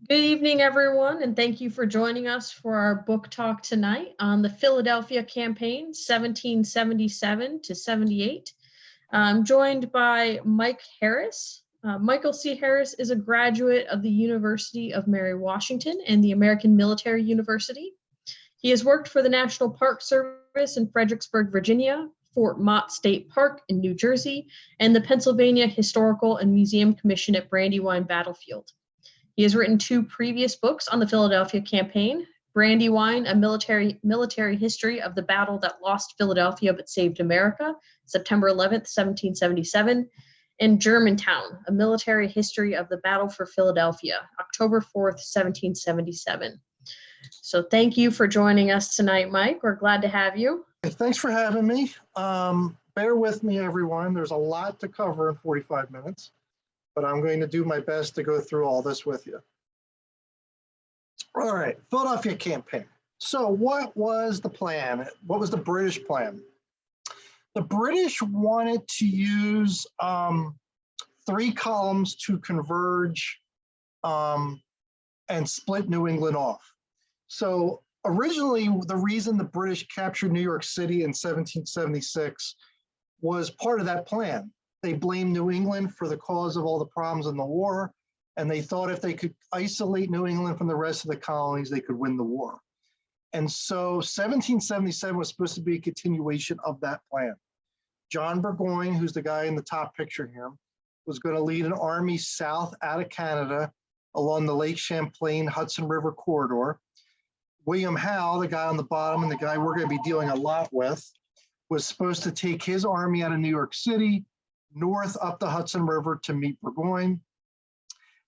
Good evening, everyone, and thank you for joining us for our book talk tonight on the Philadelphia Campaign, 1777 to 78. I'm joined by Mike Harris. Michael C. Harris is a graduate of the University of Mary Washington and the American Military University. He has worked for the National Park Service in Fredericksburg, Virginia, Fort Mott State Park in New Jersey, and the Pennsylvania Historical and Museum Commission at Brandywine Battlefield. He has written two previous books on the Philadelphia Campaign, Brandywine, a military history of the battle that lost Philadelphia but saved America, September 11th, 1777, and Germantown, a military history of the battle for Philadelphia, October 4th, 1777. So thank you for joining us tonight, Mike. We're glad to have you. Thanks for having me. Bear with me, everyone. There's a lot to cover in 45 minutes. But I'm going to do my best to go through all this with you. All right, Philadelphia campaign. So what was the plan? What was the British plan? The British wanted to use three columns to converge and split New England off. So originally, the reason the British captured New York City in 1776 was part of that plan. They blamed New England for the cause of all the problems in the war, and they thought if they could isolate New England from the rest of the colonies, they could win the war. And so 1777 was supposed to be a continuation of that plan. John Burgoyne, who's the guy in the top picture here, was going to lead an army south out of Canada along the Lake Champlain-Hudson River corridor. William Howe, the guy on the bottom and the guy we're going to be dealing a lot with, was supposed to take his army out of New York City, north up the Hudson River to meet Burgoyne.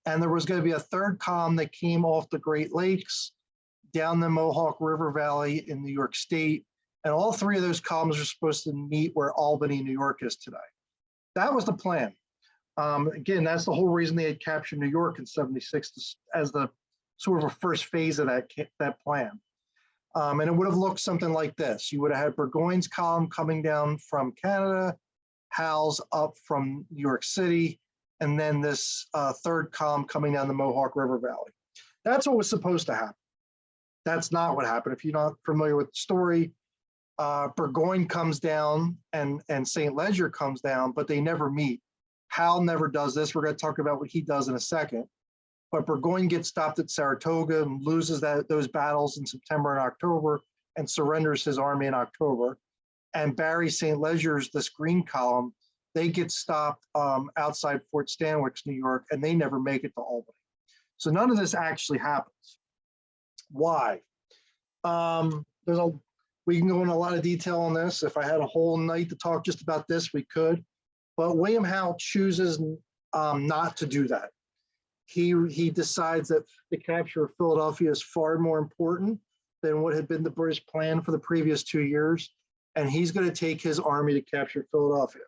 And there was going to be a third column that came off the Great Lakes down the Mohawk River Valley in New York State. And all three of those columns are supposed to meet where Albany, New York is today. That was the plan. Again, that's the whole reason they had captured New York in 76 as the sort of a first phase of that plan. And it would have looked something like this. You would have had Burgoyne's column coming down from Canada, Howe's up from New York City, and then this third column coming down the Mohawk River Valley. That's what was supposed to happen. That's not what happened. If you're not familiar with the story, Burgoyne comes down and St. Ledger comes down, but they never meet. Howe never does this. We're going to talk about what he does in a second. But Burgoyne gets stopped at Saratoga and loses those battles in September and October and surrenders his army in October. And Barry St. Leger's, this green column, they get stopped outside Fort Stanwix, New York, and they never make it to Albany. So none of this actually happens. Why? We can go into a lot of detail on this. If I had a whole night to talk just about this, we could. But William Howe chooses not to do that. He decides that the capture of Philadelphia is far more important than what had been the British plan for the previous 2 years. And he's going to take his army to capture Philadelphia.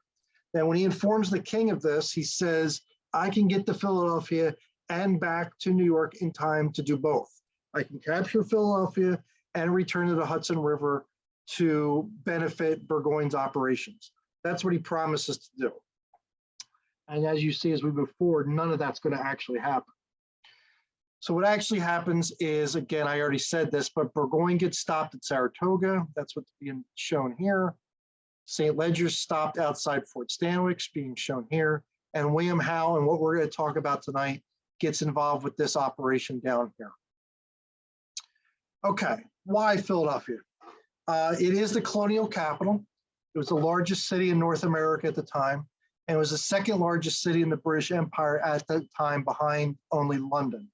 Now, when he informs the king of this, he says, I can get to Philadelphia and back to New York in time to do both. I can capture Philadelphia and return to the Hudson River to benefit Burgoyne's operations. That's what he promises to do. And as you see, as we move forward, none of that's going to actually happen. So what actually happens is, again, I already said this, but Burgoyne gets stopped at Saratoga. That's what's being shown here. St. Leger's stopped outside Fort Stanwix, being shown here. And William Howe, and what we're going to talk about tonight, gets involved with this operation down here. Okay, why Philadelphia? It is the colonial capital. It was the largest city in North America at the time, and it was the second largest city in the British Empire at that time, behind only London.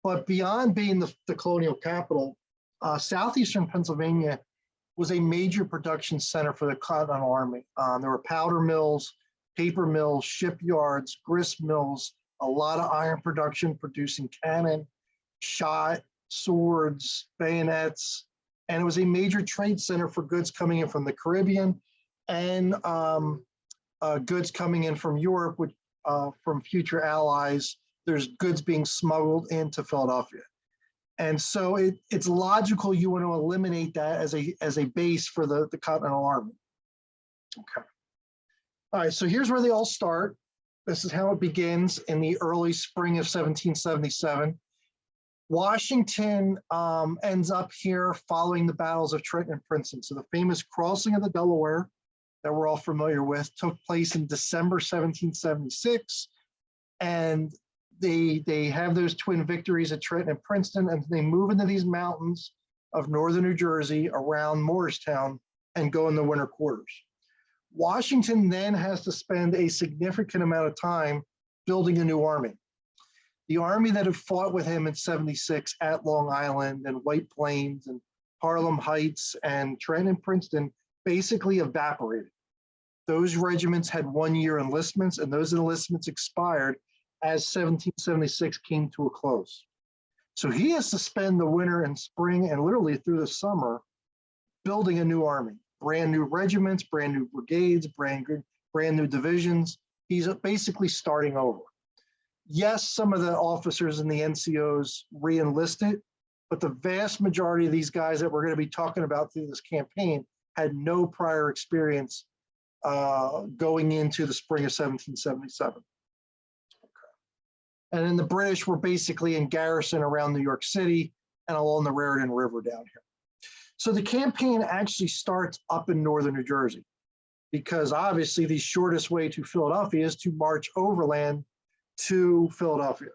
But beyond being the colonial capital, southeastern Pennsylvania was a major production center for the Continental Army. There were powder mills, paper mills, shipyards, grist mills, a lot of iron production producing cannon, shot, swords, bayonets, and it was a major trade center for goods coming in from the Caribbean and goods coming in from Europe, which, from future allies. There's goods being smuggled into Philadelphia. And so it's logical you want to eliminate that as a base for the Continental Army. Okay. All right, so here's where they all start. This is how it begins in the early spring of 1777. Washington ends up here following the battles of Trenton and Princeton. So the famous crossing of the Delaware that we're all familiar with took place in December 1776. And they have those twin victories at Trenton and Princeton, and they move into these mountains of northern New Jersey around Morristown and go in the winter quarters. Washington then has to spend a significant amount of time building a new army. The army that had fought with him in 76 at Long Island and White Plains and Harlem Heights and Trenton and Princeton basically evaporated. Those regiments had 1 year enlistments, and those enlistments expired as 1776 came to a close. So he has to spend the winter and spring and literally through the summer building a new army, brand new regiments, brand new brigades, brand new divisions. He's basically starting over. Yes, some of the officers in the NCOs re-enlisted, but the vast majority of these guys that we're going to be talking about through this campaign had no prior experience going into the spring of 1777. And then the British were basically in garrison around New York City and along the Raritan River down here. So the campaign actually starts up in northern New Jersey, because obviously the shortest way to Philadelphia is to march overland to Philadelphia.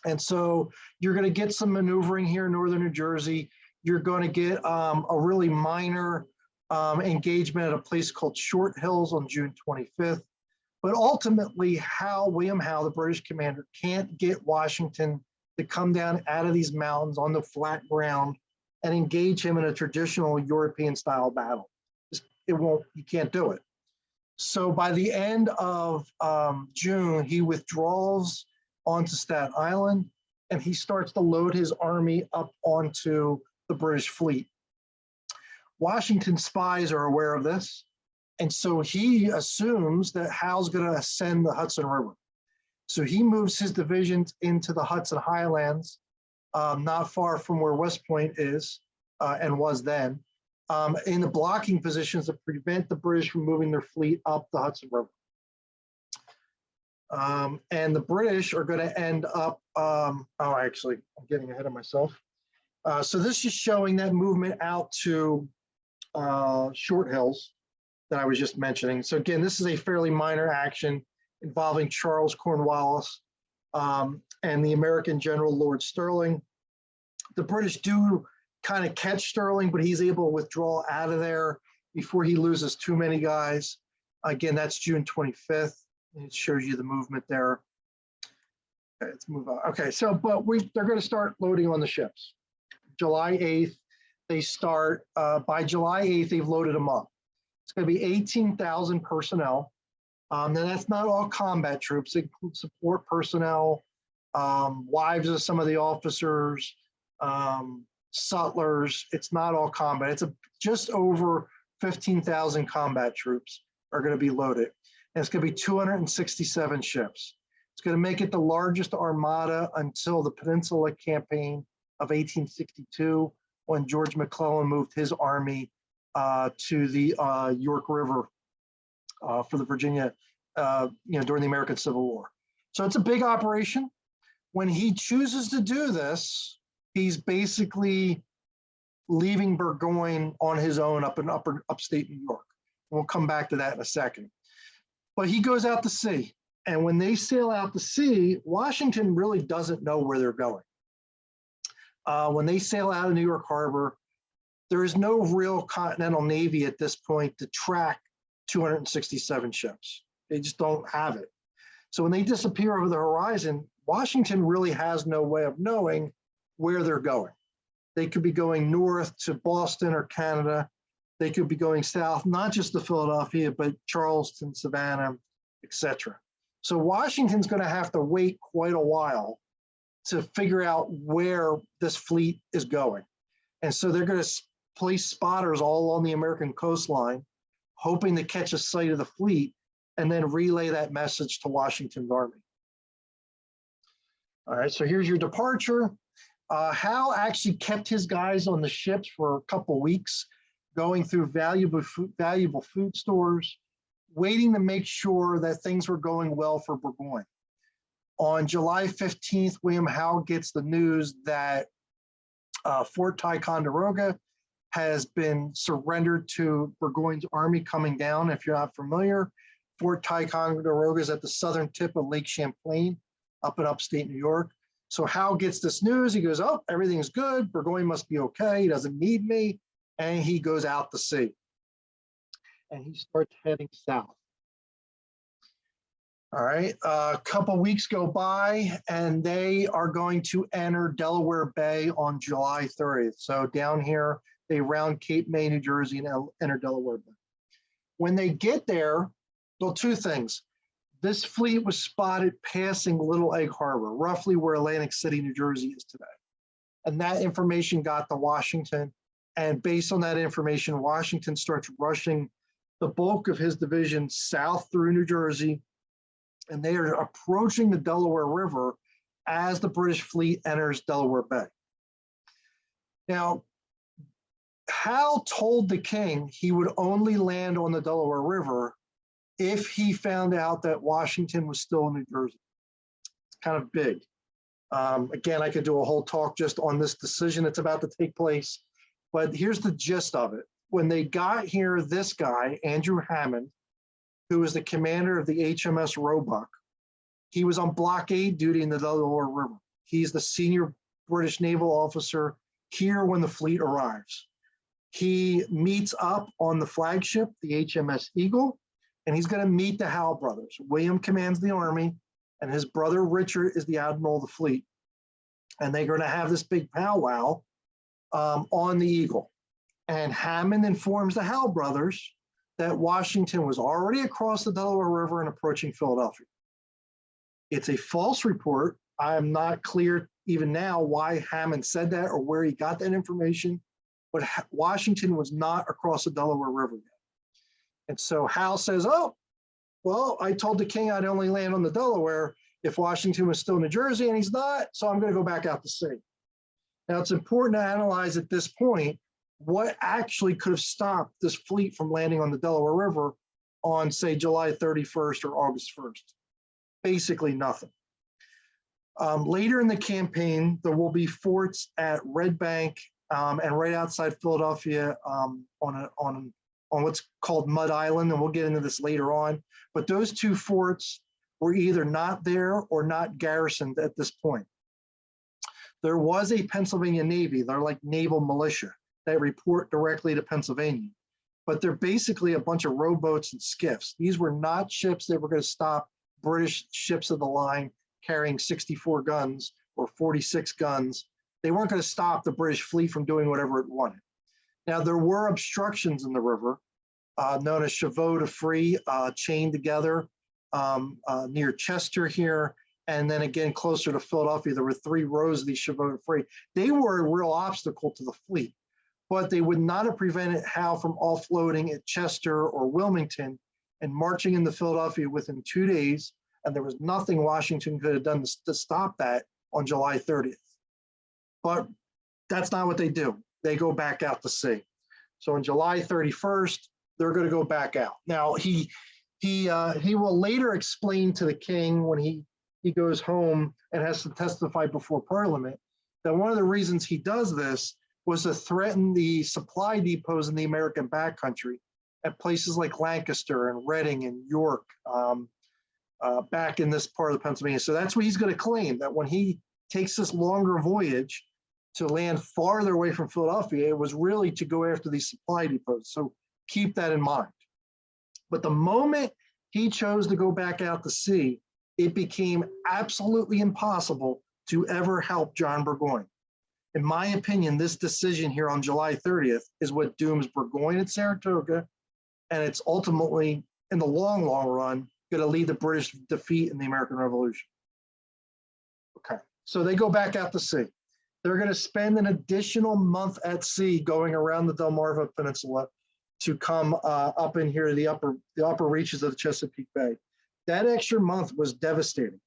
And so you're going to get some maneuvering here in northern New Jersey. You're going to get a really minor engagement at a place called Short Hills on June 25th. But ultimately, William Howe, the British commander, can't get Washington to come down out of these mountains on the flat ground and engage him in a traditional European style battle. You can't do it. So by the end of June, he withdraws onto Staten Island, and he starts to load his army up onto the British fleet. Washington's spies are aware of this, and so he assumes that Howe's going to ascend the Hudson River. So he moves his divisions into the Hudson Highlands, not far from where West Point is and was then, in the blocking positions to prevent the British from moving their fleet up the Hudson River. And the British are going to end up, actually, I'm getting ahead of myself. So this is showing that movement out to Short Hills that I was just mentioning. So again, this is a fairly minor action involving Charles Cornwallis and the American General Lord Stirling. The British do kind of catch Stirling, but he's able to withdraw out of there before he loses too many guys. Again, that's June 25th. And it shows you the movement there. Okay, let's move on. Okay, so they're going to start loading on the ships. July 8th, they start. By July 8th, they've loaded them up. It's going to be 18,000 personnel. Now, that's not all combat troops. It includes support personnel, wives of some of the officers, sutlers. It's not all combat. It's just over 15,000 combat troops are going to be loaded. And it's going to be 267 ships. It's going to make it the largest armada until the Peninsula Campaign of 1862, when George McClellan moved his army to the York River for the Virginia, during the American Civil War. So it's a big operation. When he chooses to do this, he's basically leaving Burgoyne on his own up in upstate New York. We'll come back to that in a second. But he goes out to sea. And when they sail out to sea, Washington really doesn't know where they're going. When they sail out of New York Harbor, there is no real Continental Navy at this point to track 267 ships. They just don't have it. So when they disappear over the horizon, Washington really has no way of knowing where they're going. They could be going north to Boston or Canada. They could be going south, not just to Philadelphia, but Charleston, Savannah, etc. So Washington's going to have to wait quite a while to figure out where this fleet is going. And so they're going to place spotters all along the American coastline, hoping to catch a sight of the fleet and then relay that message to Washington's army. All right, so here's your departure. Howe actually kept his guys on the ships for a couple weeks, going through valuable food stores, waiting to make sure that things were going well for Burgoyne. On July 15th, William Howe gets the news that Fort Ticonderoga has been surrendered to Burgoyne's army coming down. If you're not familiar, Fort Ticonderoga is at the southern tip of Lake Champlain up in upstate New York. So Howe gets this news. He goes, oh, everything's good. Burgoyne must be okay. He doesn't need me. And he goes out to sea. And he starts heading south. All right, a couple weeks go by and they are going to enter Delaware Bay on July 30th. So down here, they round Cape May, New Jersey and enter Delaware Bay. When they get there, well, two things. This fleet was spotted passing Little Egg Harbor, roughly where Atlantic City, New Jersey is today. And that information got to Washington. And based on that information, Washington starts rushing the bulk of his division south through New Jersey. And they are approaching the Delaware River as the British fleet enters Delaware Bay. Now, Howe told the king he would only land on the Delaware River if he found out that Washington was still in New Jersey. It's kind of big. Again, I could do a whole talk just on this decision that's about to take place, but here's the gist of it. When they got here, this guy, Andrew Hammond, who was the commander of the HMS Roebuck, he was on blockade duty in the Delaware River. He's the senior British naval officer here when the fleet arrives. He meets up on the flagship, the HMS Eagle, and he's going to meet the Howe brothers. William commands the army, and his brother Richard is the admiral of the fleet. And they're going to have this big powwow on the Eagle. And Hammond informs the Howe brothers that Washington was already across the Delaware River and approaching Philadelphia. It's a false report. I am not clear even now why Hammond said that or where he got that information, but Washington was not across the Delaware River yet. And so Howe says, oh, well, I told the king I'd only land on the Delaware if Washington was still in New Jersey, and he's not, so I'm going to go back out to sea. Now, it's important to analyze at this point what actually could have stopped this fleet from landing on the Delaware River on, say, July 31st or August 1st. Basically nothing. Later in the campaign, there will be forts at Red Bank and right outside Philadelphia on what's called Mud Island, and we'll get into this later on. But those two forts were either not there or not garrisoned at this point. There was a Pennsylvania Navy. They're like naval militia that report directly to Pennsylvania. But they're basically a bunch of rowboats and skiffs. These were not ships that were going to stop British ships of the line carrying 64 guns or 46 guns. They weren't going to stop the British fleet from doing whatever it wanted. Now, there were obstructions in the river, known as chevaux de frise, chained together near Chester here, and then again closer to Philadelphia. There were 3 rows of these chevaux de frise. They were a real obstacle to the fleet, but they would not have prevented Howe from offloading at Chester or Wilmington and marching into Philadelphia within 2 days, and there was nothing Washington could have done to stop that on July 30th. But that's not what they do. They go back out to sea. So on July 31st, they're going to go back out. Now, he will later explain to the king when he goes home and has to testify before Parliament that one of the reasons he does this was to threaten the supply depots in the American backcountry at places like Lancaster and Reading and York, back in this part of Pennsylvania. So that's what he's going to claim, that when he takes this longer voyage to land farther away from Philadelphia, it was really to go after these supply depots. So keep that in mind. But the moment he chose to go back out to sea, it became absolutely impossible to ever help John Burgoyne. In my opinion, this decision here on July 30th is what dooms Burgoyne at Saratoga, and it's ultimately, in the long, long run, going to lead the British defeat in the American Revolution. Okay, so they go back out to sea. They're going to spend an additional month at sea going around the Delmarva Peninsula to come up in here to the upper reaches of the Chesapeake Bay. That extra month was devastating.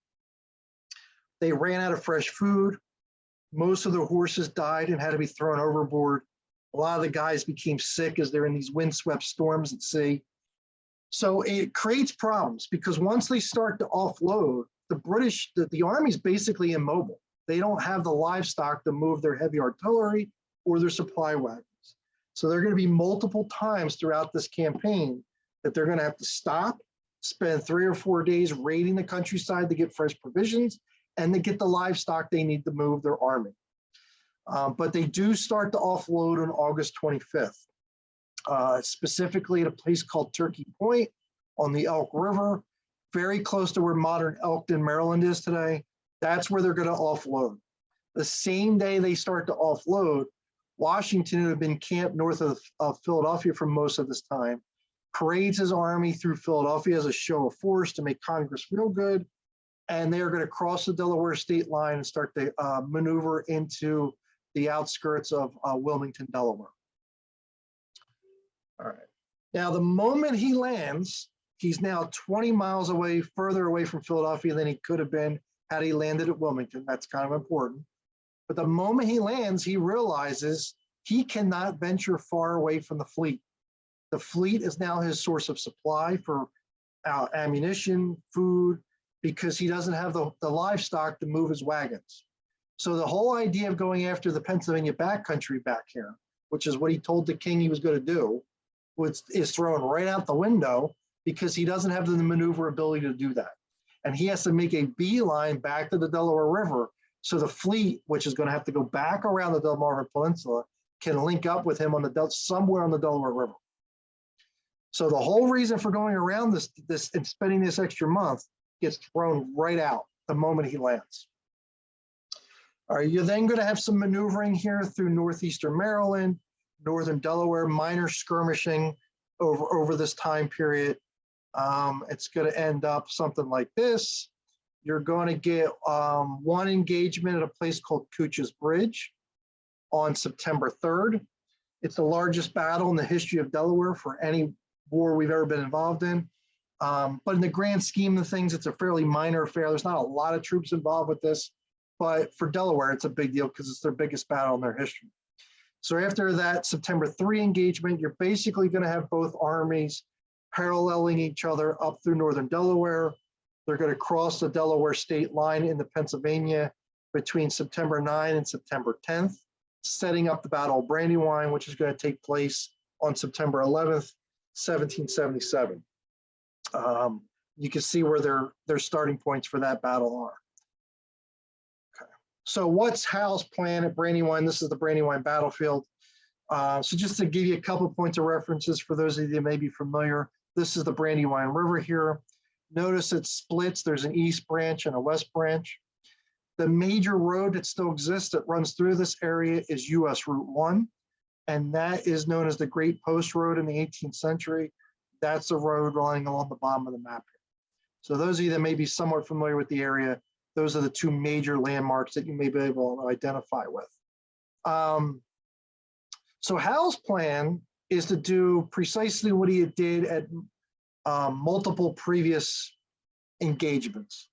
They ran out of fresh food. Most of the horses died and had to be thrown overboard. A lot of the guys became sick as they're in these windswept storms at sea. So it creates problems because once they start to offload, the Army's basically immobile. They don't have the livestock to move their heavy artillery or their supply wagons. So there are going to be multiple times throughout this campaign that they're going to have to stop, spend 3 or 4 days raiding the countryside to get fresh provisions and to get the livestock they need to move their army. But they do start to offload on August 25th, specifically at a place called Turkey Point on the Elk River, very close to where modern Elkton, Maryland is today. That's where they're going to offload. The same day they start to offload, Washington, who had been camped north of Philadelphia for most of this time, parades his army through Philadelphia as a show of force to make Congress feel good. And they are going to cross the Delaware state line and start to maneuver into the outskirts of Wilmington, Delaware. All right. Now, the moment he lands, he's now 20 miles away, further away from Philadelphia than he could have been had he landed at Wilmington. That's kind of important. But the moment he lands, he realizes he cannot venture far away from the fleet. The fleet is now his source of supply for ammunition, food, because he doesn't have the livestock to move his wagons. So the whole idea of going after the Pennsylvania backcountry back here, which is what he told the king he was going to do, is thrown right out the window because he doesn't have the maneuverability to do that. And he has to make a beeline back to the Delaware River so the fleet, which is going to have to go back around the Delmarva Peninsula, can link up with him on somewhere on the Delaware River. So the whole reason for going around this and spending this extra month gets thrown right out the moment he lands. All right, you're then going to have some maneuvering here through northeastern Maryland, northern Delaware, minor skirmishing over this time period. It's going to end up something like this. You're going to get one engagement at a place called Couch's Bridge on September 3rd. It's the largest battle in the history of Delaware for any war we've ever been involved in. But in the grand scheme of things, it's a fairly minor affair. There's not a lot of troops involved with this, but for Delaware, it's a big deal because it's their biggest battle in their history. So after that September 3 engagement, you're basically going to have both armies paralleling each other up through northern Delaware. They're going to cross the Delaware state line into Pennsylvania between September 9 and September 10th, setting up the Battle of Brandywine, which is going to take place on September 11th, 1777. You can see where their starting points for that battle are. Okay. So what's Howe's plan at Brandywine? This is the Brandywine battlefield. So just to give you a couple points of references for those of you that may be familiar, this is the Brandywine River here. Notice it splits. There's an east branch and a west branch. The major road that still exists that runs through this area is US Route 1, and that is known as the Great Post Road in the 18th century. That's the road running along the bottom of the map here. So those of you that may be somewhat familiar with the area, those are the two major landmarks that you may be able to identify with. So Howe's plan is to do precisely what he did at multiple previous engagements.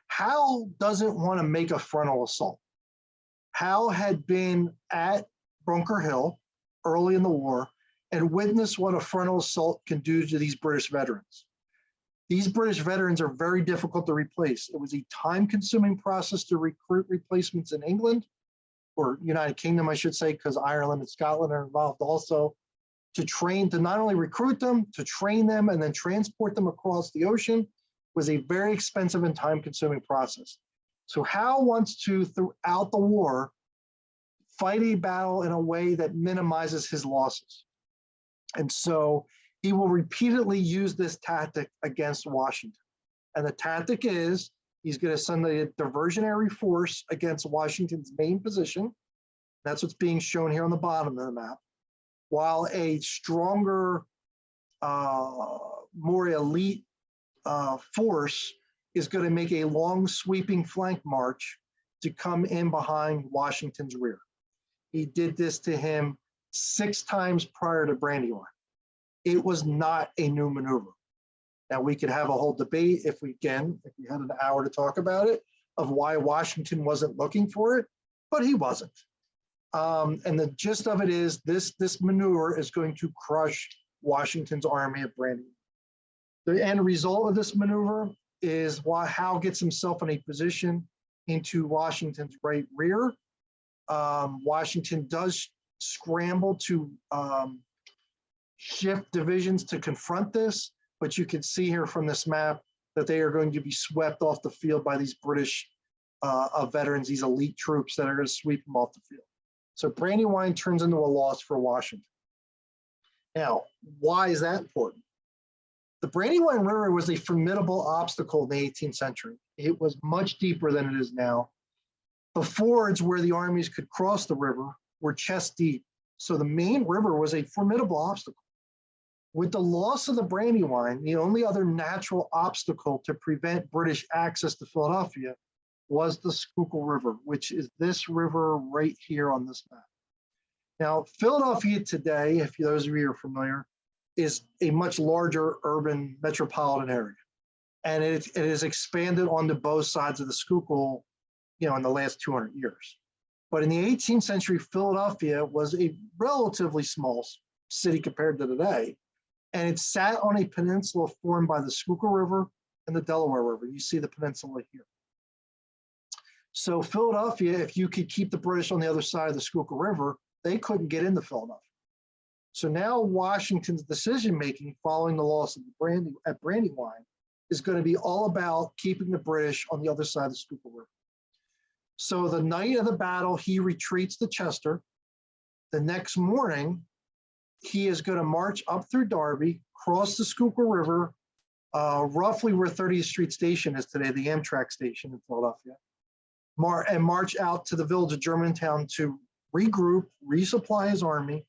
Howe doesn't want to make a frontal assault. Howe had been at Bunker Hill early in the war and witnessed what a frontal assault can do to these British veterans. These British veterans are very difficult to replace. It was a time-consuming process to recruit replacements in England, or United Kingdom, I should say, because Ireland and Scotland are involved also, to not only recruit them, to train them, and then transport them across the ocean was a very expensive and time-consuming process. So Howe wants to, throughout the war, fight a battle in a way that minimizes his losses. And so he will repeatedly use this tactic against Washington. And the tactic is he's going to send a diversionary force against Washington's main position. That's what's being shown here on the bottom of the map, while a stronger, more elite force is going to make a long sweeping flank march to come in behind Washington's rear. He did this to him 6 times prior to Brandywine. It was not a new maneuver. Now we could have a whole debate if we had an hour to talk about it, of why Washington wasn't looking for it, but he wasn't. And the gist of it is this maneuver is going to crush Washington's army at Brandywine. The end result of this maneuver is why Howe gets himself in a position into Washington's right rear. Washington does scramble to shift divisions to confront this, but you can see here from this map that they are going to be swept off the field by these British veterans, these elite troops that are going to sweep them off the field. So Brandywine turns into a loss for Washington. Now, why is that important? The Brandywine River was a formidable obstacle in the 18th century. It was much deeper than it is now. The fords where the armies could cross the river were chest deep. So the main river was a formidable obstacle. With the loss of the Brandywine, the only other natural obstacle to prevent British access to Philadelphia was the Schuylkill River, which is this river right here on this map. Now, Philadelphia today, if those of you are familiar, is a much larger urban metropolitan area. And it has expanded onto both sides of the Schuylkill, in the last 200 years. But in the 18th century, Philadelphia was a relatively small city compared to today. And it sat on a peninsula formed by the Schuylkill River and the Delaware River. You see the peninsula here. So Philadelphia, if you could keep the British on the other side of the Schuylkill River, they couldn't get into Philadelphia. So now Washington's decision-making following the loss of Brandywine is going to be all about keeping the British on the other side of the Schuylkill River. So the night of the battle, he retreats to Chester. The next morning, he is going to march up through Darby, cross the Schuylkill River, roughly where 30th Street Station is today, the Amtrak station in Philadelphia, and march out to the village of Germantown to regroup, resupply his army.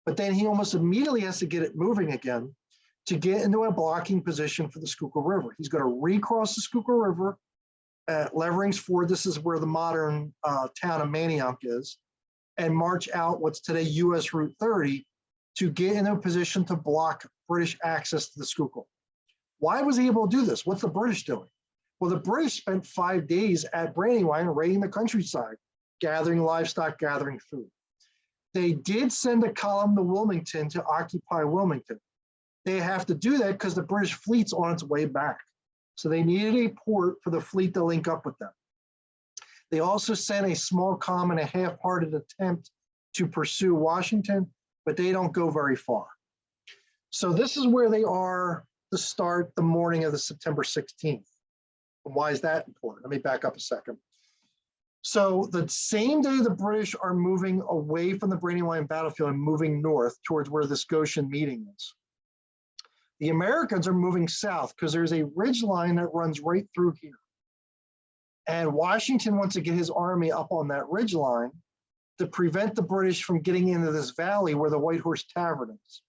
But then he almost immediately has to get it moving again to get into a blocking position for the Schuylkill River. He's going to recross the Schuylkill River at Levering's Ford. This is where the modern town of Manayunk is, and march out what's today US Route 30 to get in a position to block British access to the Schuylkill. Why was he able to do this? What's the British doing? Well, the British spent 5 days at Brandywine raiding the countryside, gathering livestock, gathering food. They did send a column to Wilmington to occupy Wilmington. They have to do that because the British fleet's on its way back. So they needed a port for the fleet to link up with them. They also sent a small column in a half-hearted attempt to pursue Washington, but they don't go very far. So this is where they are to start the morning of the September 16th. And why is that important? Let me back up a second. So the same day the British are moving away from the Brandywine battlefield and moving north towards where this Goshen meeting is, the Americans are moving south because there's a ridge line that runs right through here. And Washington wants to get his army up on that ridge line to prevent the British from getting into this valley where the White Horse Tavern is,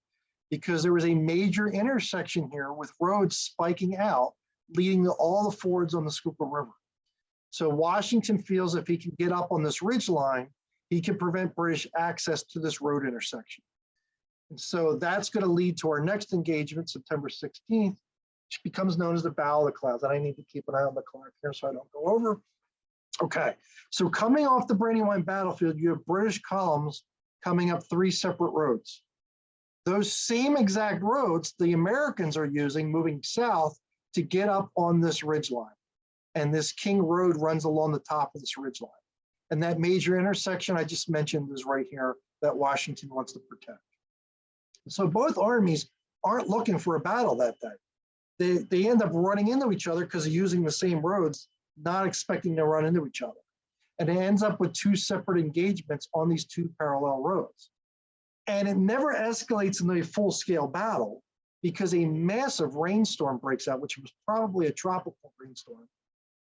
because there was a major intersection here with roads spiking out, leading to all the fords on the Schuylkill River. So Washington feels if he can get up on this ridge line, he can prevent British access to this road intersection. And so that's going to lead to our next engagement, September 16th, which becomes known as the Battle of the Clouds. And I need to keep an eye on the clock here so I don't go over. Okay, so coming off the Brandywine battlefield, you have British columns coming up 3 separate roads. Those same exact roads the Americans are using moving south to get up on this ridge line. And this King Road runs along the top of this ridge line. And that major intersection I just mentioned is right here that Washington wants to protect. So both armies aren't looking for a battle that day. They end up running into each other because they're using the same roads, not expecting to run into each other. And it ends up with 2 separate engagements on these 2 parallel roads. And it never escalates into a full-scale battle because a massive rainstorm breaks out, which was probably a tropical rainstorm.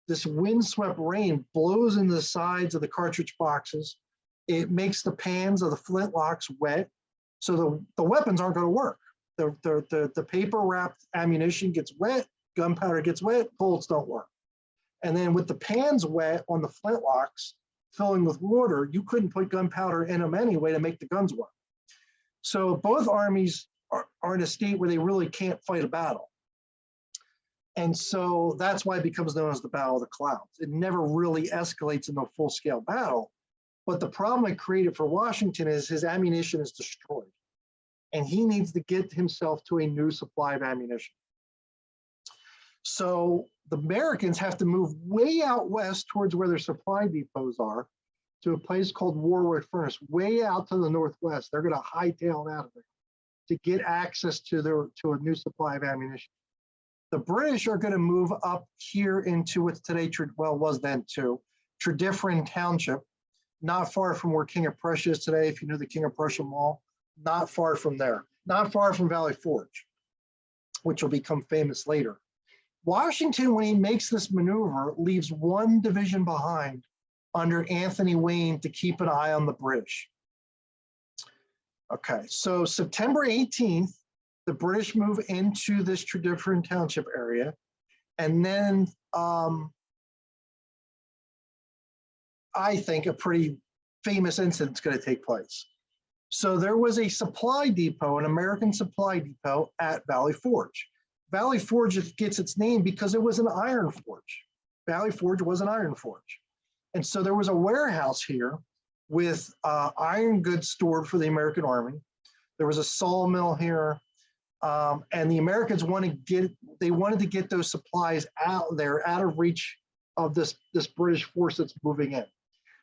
This windswept rain blows into the sides of the cartridge boxes. It makes the pans of the flintlocks wet, so the weapons aren't going to work. The paper-wrapped ammunition gets wet, gunpowder gets wet, bullets don't work. And then with the pans wet on the flintlocks, filling with water, you couldn't put gunpowder in them anyway to make the guns work. So both armies are in a state where they really can't fight a battle. And so that's why it becomes known as the Battle of the Clouds. It never really escalates into a full-scale battle. But the problem it created for Washington is his ammunition is destroyed. And he needs to get himself to a new supply of ammunition. So the Americans have to move way out west towards where their supply depots are to a place called Warwick Furnace, way out to the northwest. They're going to hightail it out of there to get access to a new supply of ammunition. The British are going to move up here into what's today, well, was then too, Tredyffrin Township, not far from where King of Prussia is today. If you know the King of Prussia Mall, not far from there, not far from Valley Forge, which will become famous later. Washington, when he makes this maneuver, leaves one division behind under Anthony Wayne to keep an eye on the British. Okay, so September 18th, the British move into this Tredyffrin Township area, and then I think a pretty famous incident is going to take place. So there was a supply depot, an American supply depot at Valley Forge. Valley Forge gets its name because it was an iron forge. Valley Forge was an iron forge. And so there was a warehouse here with iron goods stored for the American Army. There was a sawmill here. And the Americans wanted to get those supplies out there, out of reach of this British force that's moving in.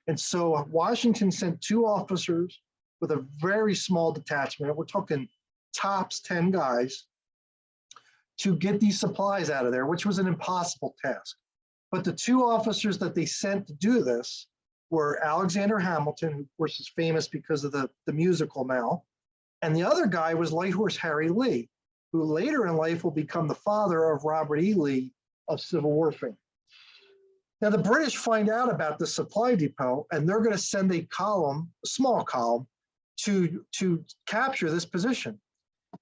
And so Washington sent 2 officers with a very small detachment. We're talking tops 10 guys to get these supplies out of there, which was an impossible task. But the 2 officers that they sent to do this were Alexander Hamilton, who of course is famous because of the musical now, and the other guy was Light Horse Harry Lee, who later in life will become the father of Robert E. Lee of Civil War fame. Now the British find out about the supply depot, and they're going to send a column, a small column, to capture this position.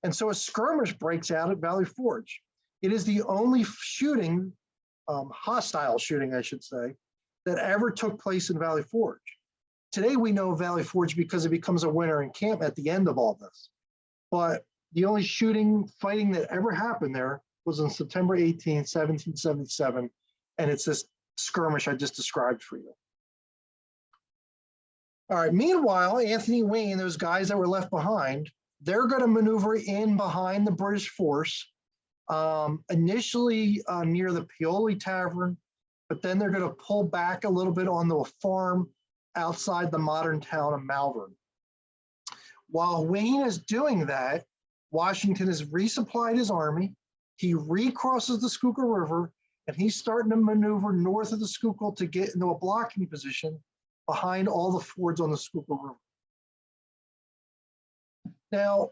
And so a skirmish breaks out at Valley Forge. It is the only shooting, hostile shooting, I should say, that ever took place in Valley Forge. Today we know Valley Forge because it becomes a winter encampment at the end of all this. But the only fighting that ever happened there was on September 18, 1777, and it's this skirmish I just described for you. All right, meanwhile, Anthony Wayne, those guys that were left behind, they're going to maneuver in behind the British force, initially near the Paoli Tavern, but then they're going to pull back a little bit onto a farm outside the modern town of Malvern. While Wayne is doing that, Washington has resupplied his army. He recrosses the Schuylkill River, and he's starting to maneuver north of the Schuylkill to get into a blocking position behind all the fords on the Schuylkill River. Now,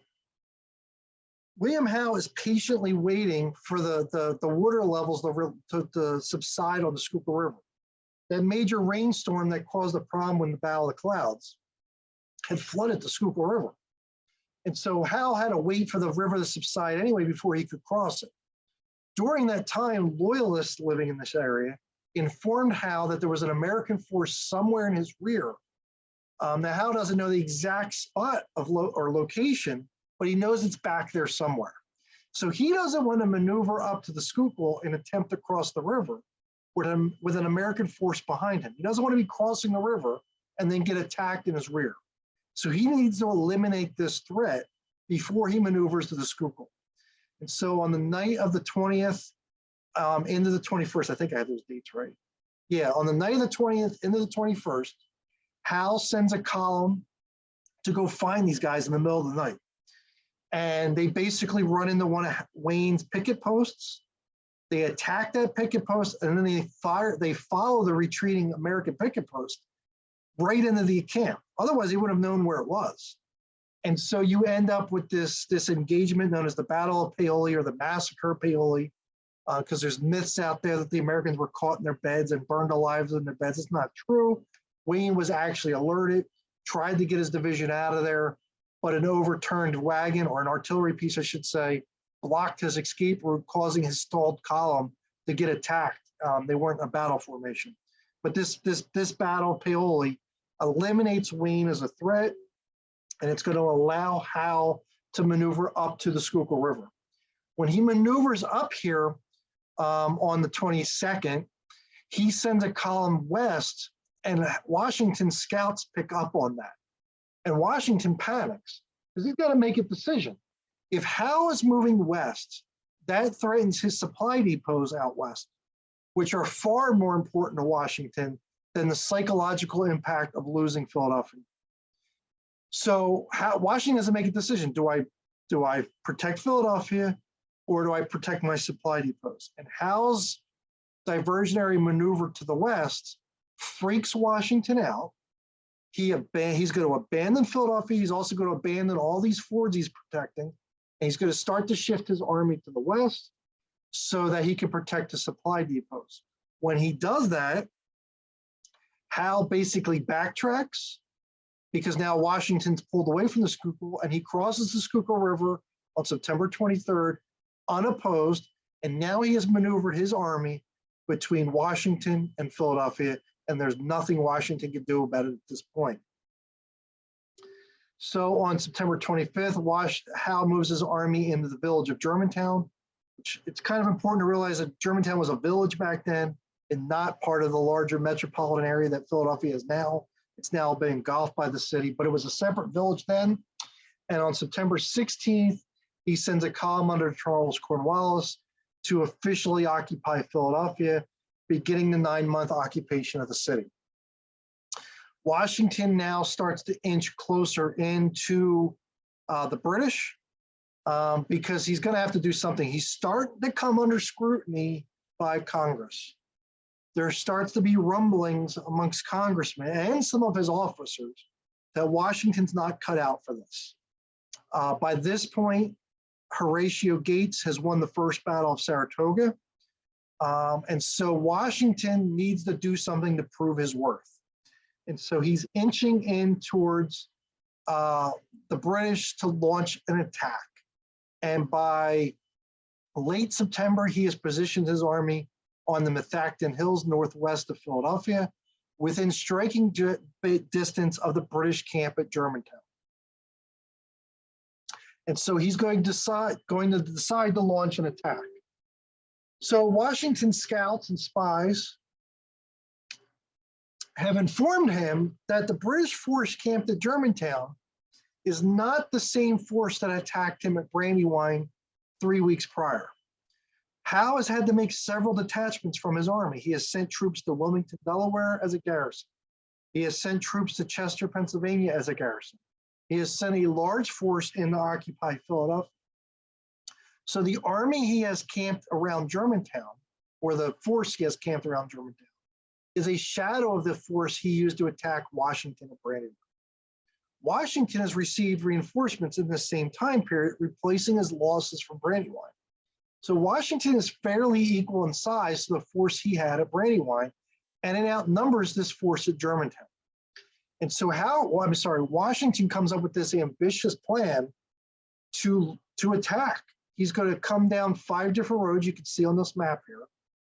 William Howe is patiently waiting for the water levels to subside on the Schuylkill River. That major rainstorm that caused the problem with the Battle of the Clouds had flooded the Schuylkill River. And so Howe had to wait for the river to subside anyway before he could cross it. During that time, loyalists living in this area informed Howe that there was an American force somewhere in his rear. Now, Howe doesn't know the exact spot of location, but he knows it's back there somewhere. So he doesn't want to maneuver up to the Schuylkill and attempt to cross the river with an American force behind him. He doesn't want to be crossing the river and then get attacked in his rear. So he needs to eliminate this threat before he maneuvers to the Schuylkill. And so on the night of the 20th into the 21st, I think I have those dates right. Yeah, on the night of the 20th into the 21st, Howe sends a column to go find these guys in the middle of the night. And they basically run into one of Wayne's picket posts. They attack that picket post, and then they follow the retreating American picket post right into the camp. Otherwise, he would have known where it was. And so you end up with this engagement known as the Battle of Paoli or the Massacre of Paoli, because there's myths out there that the Americans were caught in their beds and burned alive in their beds. It's not true. Wayne was actually alerted, tried to get his division out of there, but an overturned wagon, or an artillery piece, I should say, blocked his escape route, causing his stalled column to get attacked. They weren't in a battle formation. But this battle of Paoli eliminates Wayne as a threat, and it's going to allow Howe to maneuver up to the Schuylkill River. When he maneuvers up here on the 22nd, he sends a column west, and Washington scouts pick up on that. And Washington panics because he's got to make a decision. If Howe is moving west, that threatens his supply depots out west. which are far more important to Washington than the psychological impact of losing Philadelphia. So Washington has to make a decision. Do I protect Philadelphia, or do I protect my supply depots? And Howe's diversionary maneuver to the west freaks Washington out. He's going to abandon Philadelphia. He's also going to abandon all these fords he's protecting. And he's going to start to shift his army to the west so that he can protect the supply depots. When he does that, Howe basically backtracks because now Washington's pulled away from the Schuylkill, and he crosses the Schuylkill River on September 23rd, unopposed, and now he has maneuvered his army between Washington and Philadelphia, and there's nothing Washington can do about it at this point. So on September 25th, Howe moves his army into the village of Germantown, which it's kind of important to realize that Germantown was a village back then and not part of the larger metropolitan area that Philadelphia is now. It's now been engulfed by the city, but it was a separate village then. And on September 16th, he sends a column under Charles Cornwallis to officially occupy Philadelphia, beginning the 9-month occupation of the city. Washington now starts to inch closer into the British because he's going to have to do something. He's starting to come under scrutiny by Congress. There starts to be rumblings amongst congressmen and some of his officers that Washington's not cut out for this. By this point, Horatio Gates has won the first Battle of Saratoga. And so Washington needs to do something to prove his worth. And so he's inching in towards the British to launch an attack. And by late September, he has positioned his army on the Methacton Hills northwest of Philadelphia, within striking distance of the British camp at Germantown. And so he's going to decide to launch an attack. So Washington scouts and spies have informed him that the British force camped at Germantown is not the same force that attacked him at Brandywine 3 weeks prior. Howe has had to make several detachments from his army. He has sent troops to Wilmington, Delaware as a garrison. He has sent troops to Chester, Pennsylvania as a garrison. He has sent a large force in to occupy Philadelphia. So the army he has camped around Germantown, or the force he has camped around Germantown, is a shadow of the force he used to attack Washington at Brandywine. Washington has received reinforcements in the same time period, replacing his losses from Brandywine. So Washington is fairly equal in size to the force he had at Brandywine, and it outnumbers this force at Germantown. And so Washington comes up with this ambitious plan to attack. He's going to come down 5 different roads you can see on this map here.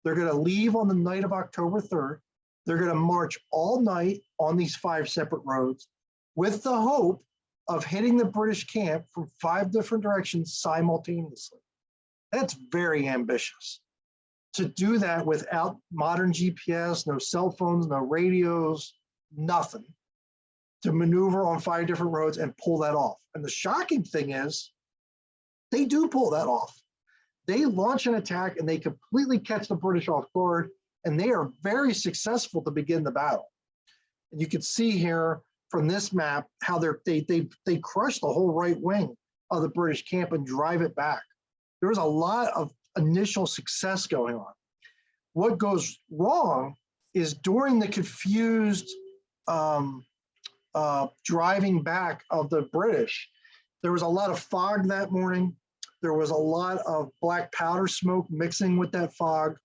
They're going to leave on the night of October 3rd. They're going to march all night on these 5 separate roads with the hope of hitting the British camp from 5 different directions simultaneously. That's very ambitious. To do that without modern GPS, no cell phones, no radios, nothing, to maneuver on 5 different roads and pull that off. And the shocking thing is, they do pull that off. They launch an attack and they completely catch the British off guard, and they are very successful to begin the battle. And you can see here from this map how they crush the whole right wing of the British camp and drive it back. There was a lot of initial success going on. What goes wrong is during the confused driving back of the British, there was a lot of fog that morning. There was a lot of black powder smoke mixing with that fog.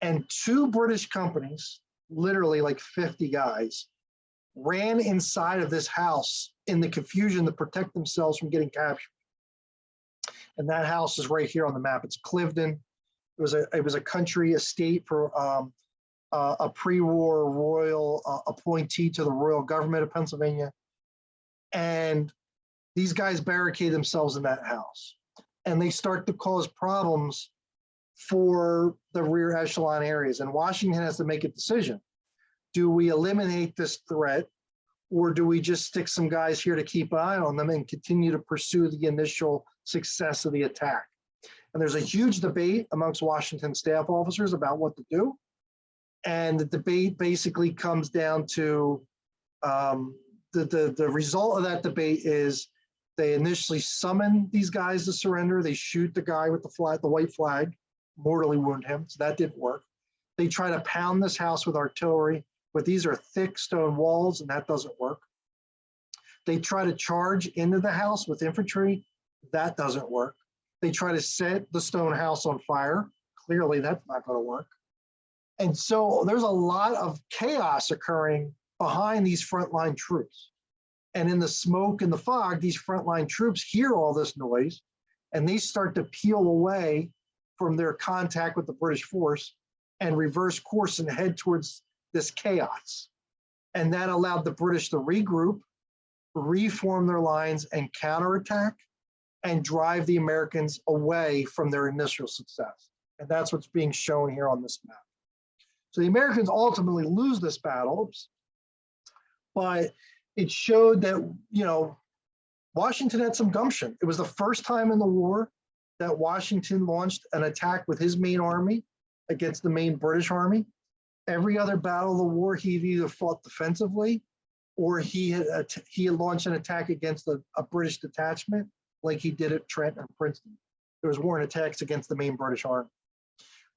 And 2 British companies, literally like 50 guys, ran inside of this house in the confusion to protect themselves from getting captured. And that house is right here on the map. It's Cliveden. It was a country estate for a pre-war royal appointee to the royal government of Pennsylvania. And these guys barricade themselves in that house. And they start to cause problems for the rear echelon areas. And Washington has to make a decision. Do we eliminate this threat, or do we just stick some guys here to keep an eye on them and continue to pursue the initial success of the attack? And there's a huge debate amongst Washington staff officers about what to do. And the debate basically comes down to the result of that debate is they initially summon these guys to surrender. They shoot the guy with the white flag, mortally wound him. So that didn't work. They try to pound this house with artillery, but these are thick stone walls, and that doesn't work. They try to charge into the house with infantry. That doesn't work. They try to set the stone house on fire. Clearly, that's not going to work. And so there's a lot of chaos occurring behind these frontline troops. And in the smoke and the fog, these frontline troops hear all this noise, and they start to peel away from their contact with the British force and reverse course and head towards this chaos. And that allowed the British to regroup, reform their lines, and counterattack and drive the Americans away from their initial success. And that's what's being shown here on this map. So the Americans ultimately lose this battle, but it showed that, you know, Washington had some gumption. It was the first time in the war that Washington launched an attack with his main army against the main British army. Every other battle of the war, he either fought defensively or he had launched an attack against a British detachment, like he did at Trenton and Princeton. There was warring attacks against the main British army.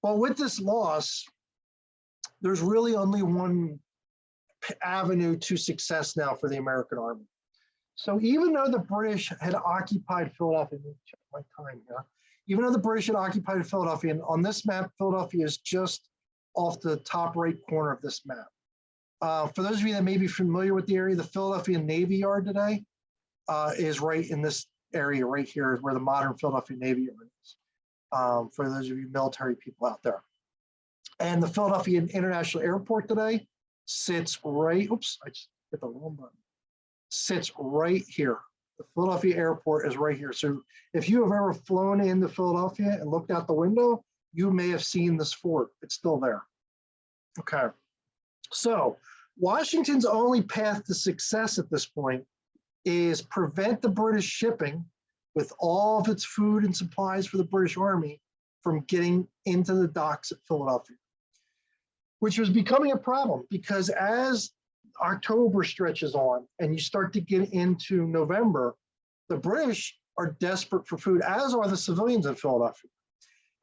But with this loss, there's really only one avenue to success now for the American army. So even though the British had occupied Philadelphia, let me check my time here. Even though the British had occupied Philadelphia, and on this map, Philadelphia is just off the top right corner of this map. For those of you that may be familiar with the area, the Philadelphia Navy Yard today is right in this area right here, is where the modern Philadelphia Navy Yard is, for those of you military people out there. And the Philadelphia International Airport today sits right, oops, I just hit the wrong button, sits right here. The Philadelphia Airport is right here. So if you have ever flown into Philadelphia and looked out the window, you may have seen this fort. It's still there. Okay. So Washington's only path to success at this point is prevent the British shipping with all of its food and supplies for the British Army from getting into the docks at Philadelphia, which was becoming a problem because as October stretches on and you start to get into November, the British are desperate for food, as are the civilians in Philadelphia.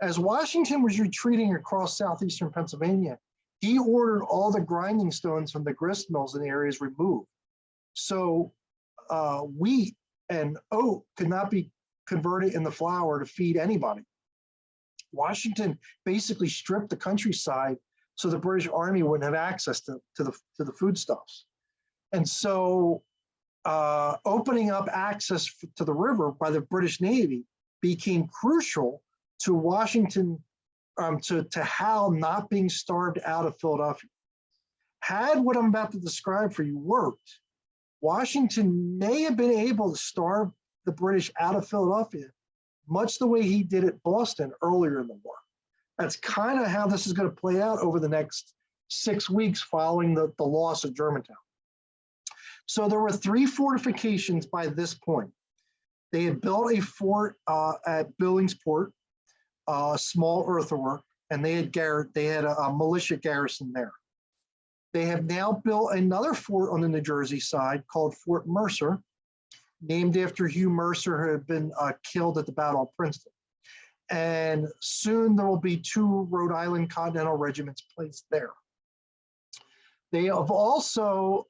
As Washington was retreating across southeastern Pennsylvania, he ordered all the grinding stones from the grist mills in the areas removed. So wheat and oat could not be converted into flour to feed anybody. Washington basically stripped the countryside so the British Army wouldn't have access to the foodstuffs. And so opening up access to the river by the British Navy became crucial to Washington, to Howe not being starved out of Philadelphia. Had what I'm about to describe for you worked, Washington may have been able to starve the British out of Philadelphia, much the way he did at Boston earlier in the war. That's kind of how this is going to play out over the next 6 weeks following the loss of Germantown. So there were 3 fortifications by this point. They had built a fort at Billingsport, a small earthwork, and they had a militia garrison there. They have now built another fort on the New Jersey side called Fort Mercer, named after Hugh Mercer, who had been killed at the Battle of Princeton. And soon there will be 2 Rhode Island Continental regiments placed there. They have also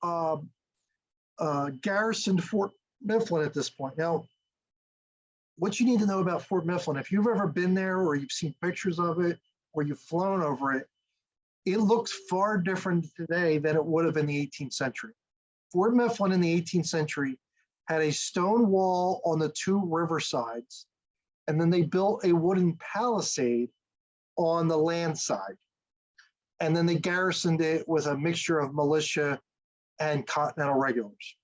garrisoned Fort Mifflin at this point. Now, what you need to know about Fort Mifflin, if you've ever been there or you've seen pictures of it or you've flown over it, it looks far different today than it would have in the 18th century. Fort Mifflin in the 18th century had a stone wall on the 2 river sides, and then they built a wooden palisade on the land side. And then they garrisoned it with a mixture of militia and Continental regulars.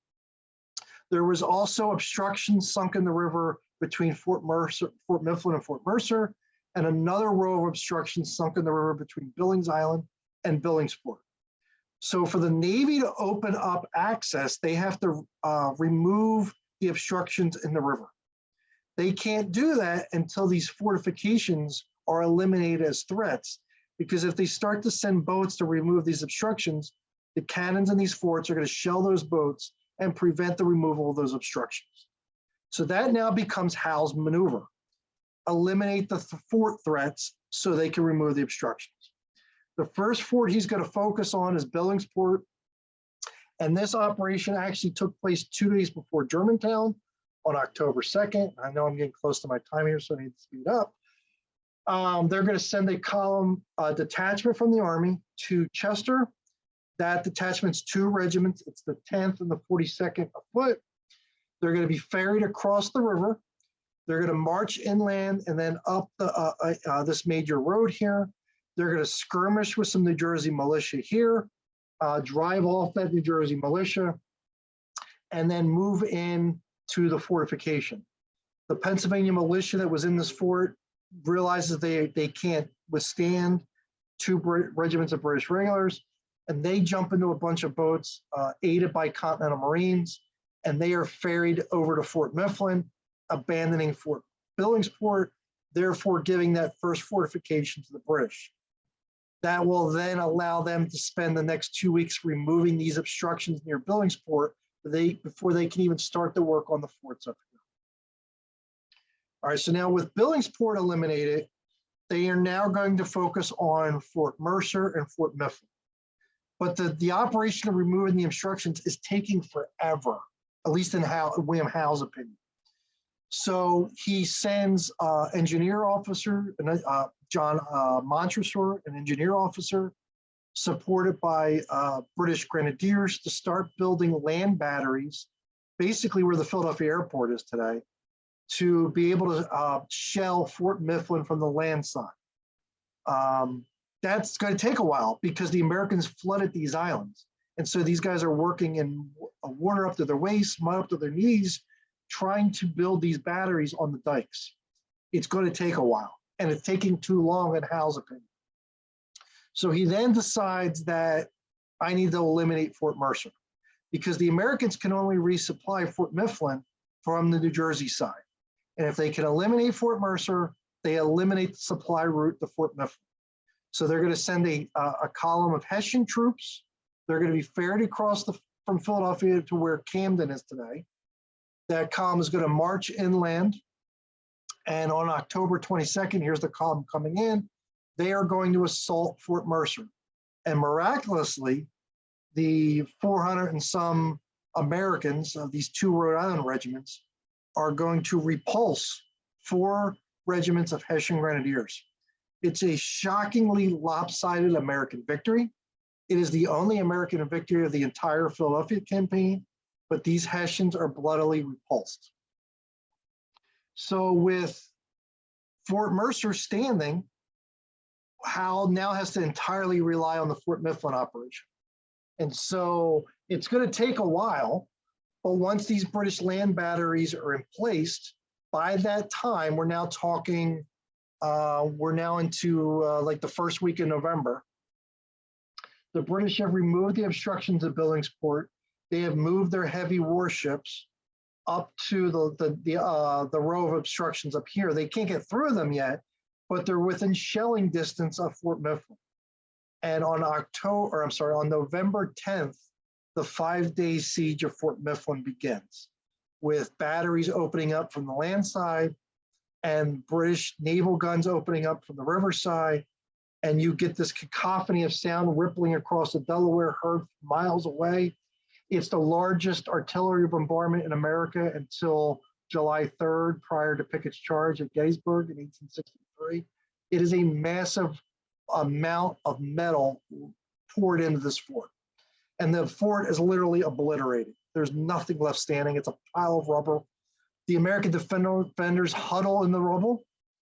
There was also obstructions sunk in the river between Fort Mifflin and Fort Mercer, and another row of obstructions sunk in the river between Billings Island and Billingsport. So for the Navy to open up access, they have to remove the obstructions in the river. They can't do that until these fortifications are eliminated as threats. because if they start to send boats to remove these obstructions, the cannons in these forts are going to shell those boats and prevent the removal of those obstructions. So that now becomes Howe's maneuver. Eliminate the fort threats so they can remove the obstructions. The first fort he's going to focus on is Billingsport. And this operation actually took place 2 days before Germantown on October 2nd. I know I'm getting close to my time here, so I need to speed up. They're going to send a column detachment from the Army to Chester. That detachment's 2 regiments. It's the 10th and the 42nd afoot. They're going to be ferried across the river. They're going to march inland and then up this major road here. They're going to skirmish with some New Jersey militia here, drive off that New Jersey militia, and then move in to the fortification. The Pennsylvania militia that was in this fort realizes they can't withstand 2 regiments of British regulars, and they jump into a bunch of boats aided by Continental Marines, and they are ferried over to Fort Mifflin, abandoning Fort Billingsport, therefore giving that first fortification to the British. That will then allow them to spend the next 2 weeks removing these obstructions near Billingsport before they can even start to work on the forts up here. All right, so now with Billingsport eliminated, they are now going to focus on Fort Mercer and Fort Mifflin. But the operation of removing the obstructions is taking forever, at least in William Howe's opinion. So he sends engineer officer, John Montresor, an engineer officer, supported by British grenadiers to start building land batteries, basically where the Philadelphia airport is today, to be able to shell Fort Mifflin from the land side. That's going to take a while because the Americans flooded these islands. And so these guys are working in water up to their waist, mud up to their knees, trying to build these batteries on the dikes. It's going to take a while, and it's taking too long in Howe's opinion. So he then decides that I need to eliminate Fort Mercer because the Americans can only resupply Fort Mifflin from the New Jersey side. And if they can eliminate Fort Mercer, they eliminate the supply route to Fort Mifflin. So they're going to send a column of Hessian troops. They're going to be ferried across from Philadelphia to where Camden is today. That column is going to march inland. And on October 22nd, here's the column coming in. They are going to assault Fort Mercer. And miraculously, the 400 and some Americans of these 2 Rhode Island regiments are going to repulse 4 regiments of Hessian Grenadiers. It's a shockingly lopsided American victory. It is the only American victory of the entire Philadelphia campaign, but these Hessians are bloodily repulsed. So with Fort Mercer standing, Howe now has to entirely rely on the Fort Mifflin operation. And so it's going to take a while, but once these British land batteries are in place, by that time, we're now talking, we're now into like the first week in November. The British have removed the obstructions at Billingsport. They have moved their heavy warships up to the row of obstructions up here. They can't get through them yet, but they're within shelling distance of Fort Mifflin. And on November 10th, the 5-day siege of Fort Mifflin begins, with batteries opening up from the land side and British naval guns opening up from the riverside. And you get this cacophony of sound rippling across the Delaware, heard miles away. It's the largest artillery bombardment in America until July 3rd, prior to Pickett's charge at Gettysburg in 1863. It is a massive amount of metal poured into this fort. And the fort is literally obliterated. There's nothing left standing. It's a pile of rubble. The American defenders huddle in the rubble,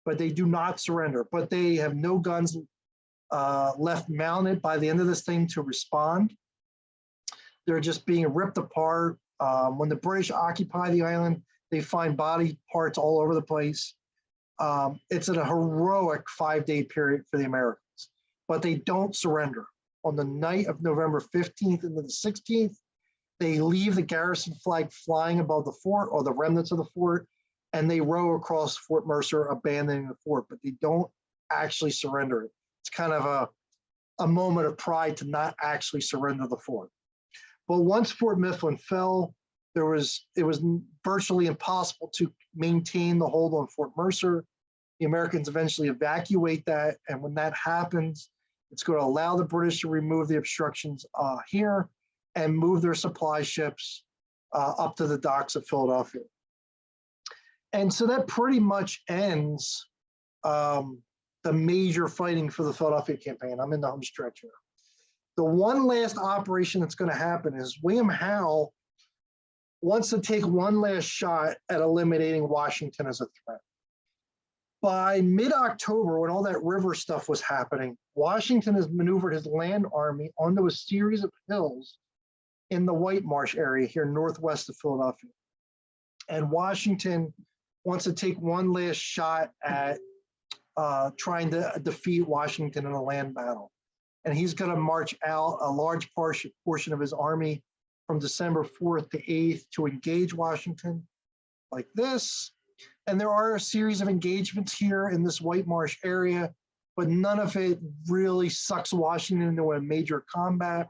but they do not surrender. But they have no guns left mounted by the end of this thing to respond. They're just being ripped apart. When the British occupy the island, they find body parts all over the place. It's a heroic 5-day period for the Americans, but they don't surrender. On the night of November 15th into the 16th, they leave the garrison flag flying above the fort, or the remnants of the fort, and they row across Fort Mercer, abandoning the fort, but they don't actually surrender it. It's kind of a moment of pride to not actually surrender the fort. But once Fort Mifflin fell, it was virtually impossible to maintain the hold on Fort Mercer. The Americans eventually evacuate that, and when that happens, it's going to allow the British to remove the obstructions here and move their supply ships up to the docks of Philadelphia. And so that pretty much ends the major fighting for the Philadelphia campaign. I'm in the home stretch here. The one last operation that's going to happen is William Howe wants to take one last shot at eliminating Washington as a threat. By mid-October, when all that river stuff was happening, Washington has maneuvered his land army onto a series of hills in the White Marsh area here northwest of Philadelphia. And Washington wants to take one last shot at trying to defeat Washington in a land battle. And he's going to march out a large portion of his army from December 4th to 8th to engage Washington like this. And there are a series of engagements here in this White Marsh area, but none of it really sucks Washington into a major combat.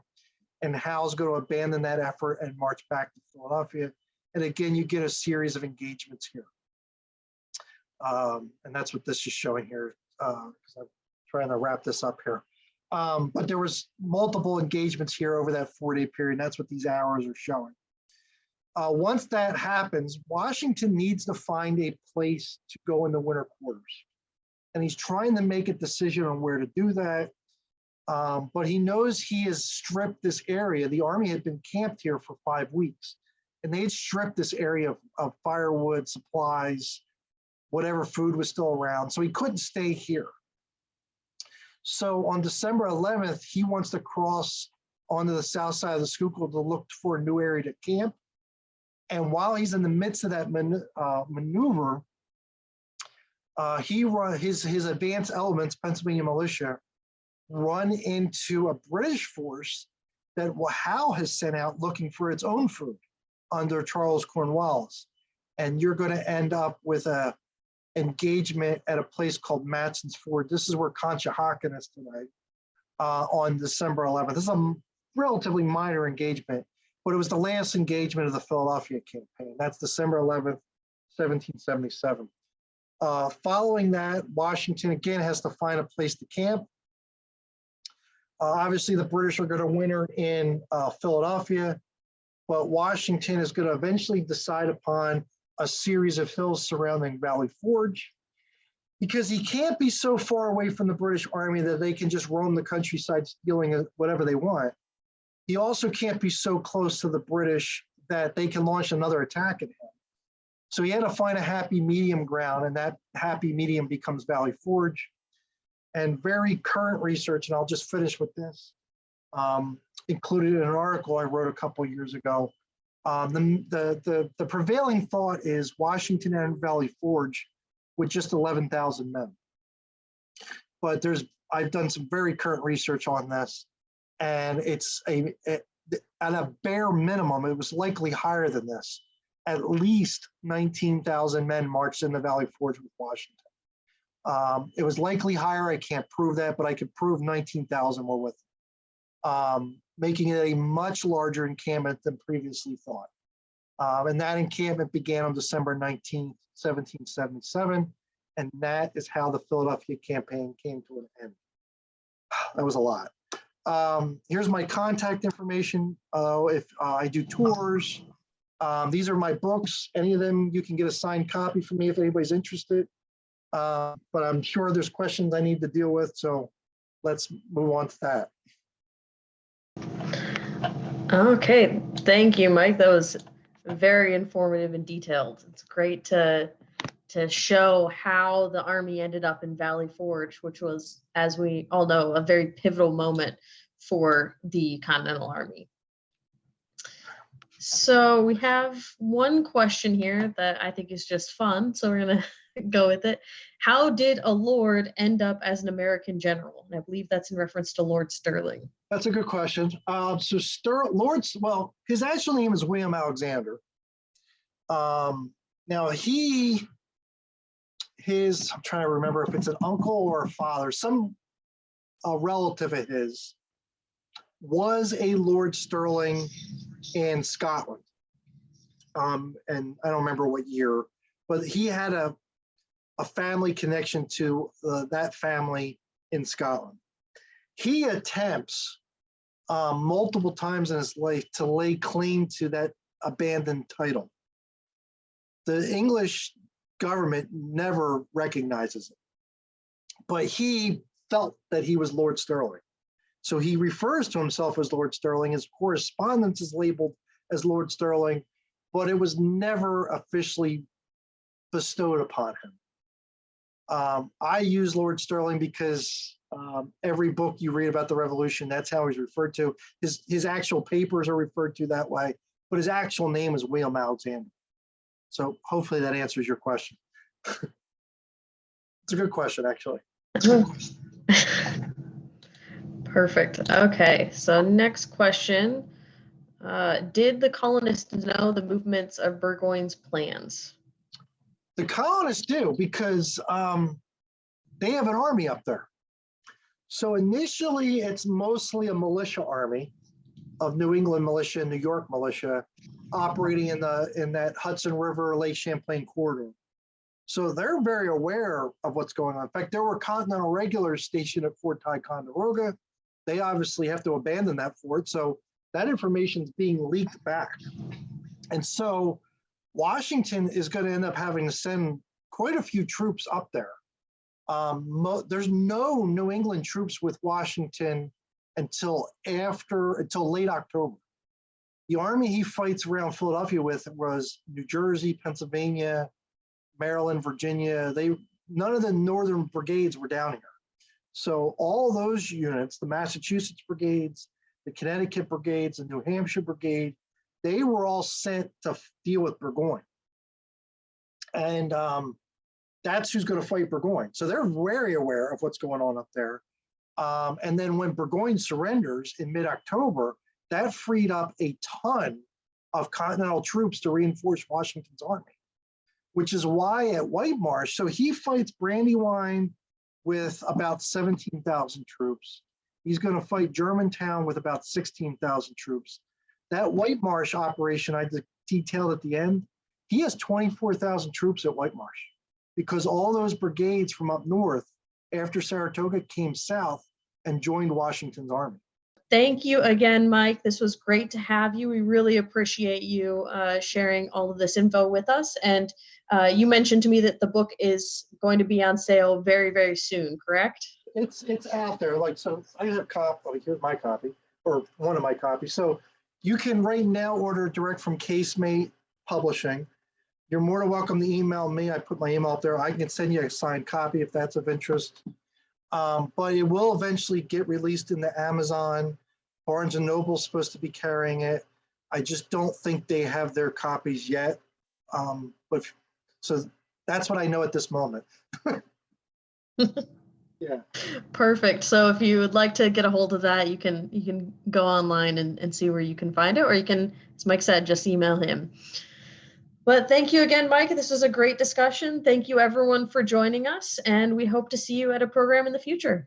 And Howe's going to abandon that effort and march back to Philadelphia. And again, you get a series of engagements here. And that's what this is showing here, because I'm trying to wrap this up here. But there was multiple engagements here over that 4-day period. And that's what these arrows are showing. Once that happens, Washington needs to find a place to go in the winter quarters. And he's trying to make a decision on where to do that. But he knows he has stripped this area. The army had been camped here for 5 weeks. And they had stripped this area of firewood, supplies, whatever food was still around. So he couldn't stay here. So on December 11th, he wants to cross onto the south side of the Schuylkill to look for a new area to camp. And while he's in the midst of that maneuver, his advanced elements, Pennsylvania militia, run into a British force that Howe has sent out looking for its own food under Charles Cornwallis. And you're going to end up with a engagement at a place called Matson's Ford. This is where Conshohocken is tonight on December 11th. This is a relatively minor engagement, but it was the last engagement of the Philadelphia campaign. That's December 11th, 1777. Following that, Washington again has to find a place to camp. Obviously, the British are going to winter in Philadelphia, but Washington is going to eventually decide upon a series of hills surrounding Valley Forge, because he can't be so far away from the British Army that they can just roam the countryside stealing whatever they want. He also can't be so close to the British that they can launch another attack at him. So he had to find a happy medium ground, and that happy medium becomes Valley Forge. And very current research, and I'll just finish with this, included in an article I wrote a couple years ago. The prevailing thought is Washington and Valley Forge with just 11,000 men. But I've done some very current research on this, and it's at a bare minimum, it was likely higher than this. At least 19,000 men marched in the Valley Forge with Washington. It was likely higher. I can't prove that, but I could prove 19,000 were with them, making it a much larger encampment than previously thought. And that encampment began on December 19th, 1777, and that is how the Philadelphia campaign came to an end. That was a lot. Here's my contact information. If I do tours, these are my books. Any of them, you can get a signed copy from me if anybody's interested. But I'm sure there's questions I need to deal with, so let's move on to that. Okay, thank you, Mike. That was very informative and detailed. It's great to show how the Army ended up in Valley Forge, which was, as we all know, a very pivotal moment for the Continental Army. So we have one question here that I think is just fun, so we're going to go with it. How did a lord end up as an American general? And I believe that's in reference to Lord Stirling. That's a good question. Well, his actual name is William Alexander. Now I'm trying to remember if it's an uncle or a father. a relative of his was a Lord Stirling in Scotland. And I don't remember what year, but he had a family connection to that family in Scotland. He attempts multiple times in his life to lay claim to that abandoned title. The English government never recognizes it, but he felt that he was Lord Stirling. So he refers to himself as Lord Stirling. His correspondence is labeled as Lord Stirling, but it was never officially bestowed upon him. I use Lord Stirling because every book you read about the Revolution, that's how he's referred to. His actual papers are referred to that way, but his actual name is William Alexander. So hopefully that answers your question. It's a good question, actually. Perfect. Okay, so next question. Did the colonists know the movements of Burgoyne's plans? The colonists do, because they have an army up there. So initially, it's mostly a militia army of New England militia and New York militia operating in that Hudson River, Lake Champlain corridor. So they're very aware of what's going on. In fact, there were Continental regulars stationed at Fort Ticonderoga. They obviously have to abandon that fort. So that information is being leaked back. And so Washington is going to end up having to send quite a few troops up there. There's no New England troops with Washington until late October. The army he fights around Philadelphia with was New Jersey, Pennsylvania, Maryland, Virginia. None of the northern brigades were down here. So all those units, the Massachusetts brigades, the Connecticut brigades, the New Hampshire brigade, they were all sent to deal with Burgoyne. And that's who's going to fight Burgoyne. So they're very aware of what's going on up there. And then when Burgoyne surrenders in mid-October, that freed up a ton of Continental troops to reinforce Washington's army, which is why at White Marsh, so he fights Brandywine with about 17,000 troops. He's going to fight Germantown with about 16,000 troops. That White Marsh operation I detailed at the end, he has 24,000 troops at White Marsh because all those brigades from up north after Saratoga came south and joined Washington's army. Thank you again, Mike. This was great to have you. We really appreciate you sharing all of this info with us. And you mentioned to me that the book is going to be on sale very, very soon, correct? It's out there. Like, so I have a copy. Like, here's my copy, or one of my copies. So you can right now order direct from Casemate Publishing. You're more than welcome to email me. I put my email up there. I can send you a signed copy if that's of interest. But it will eventually get released into Amazon. Barnes & Noble is supposed to be carrying it. I just don't think they have their copies yet. So that's what I know at this moment. Yeah. Perfect. So if you would like to get a hold of that, you can go online and see where you can find it, or you can, as Mike said, just email him. But thank you again, Mike. This was a great discussion. Thank you everyone for joining us, and we hope to see you at a program in the future.